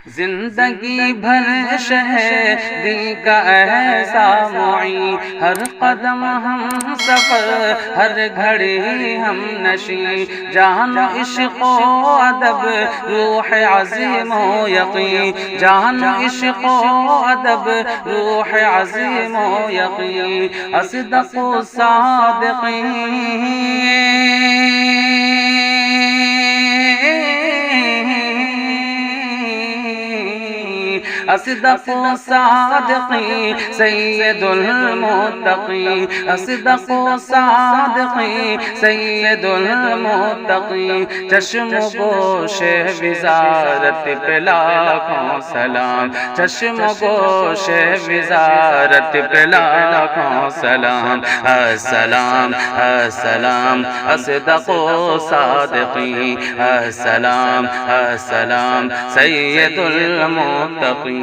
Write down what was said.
زندگی بھر شہیدی کا ایسا معین، ہر قدم ہم سفر، ہر گھڑی ہم نشیں، جان عشق و ادب روح عظیم و یقین، جان عشق و ادب روح عظیم و یقین، اصدق و صادقین، اصدق و صادقین سید المتقین، اصدق و صادقین سید المتقین، چشم و گوش وزارت پہ لاکھوں سلام، چشم و گوش وزارت پہ لاکھوں سلام، السلام السلام اصدق و صادقین، السلام السلام سید المتقین۔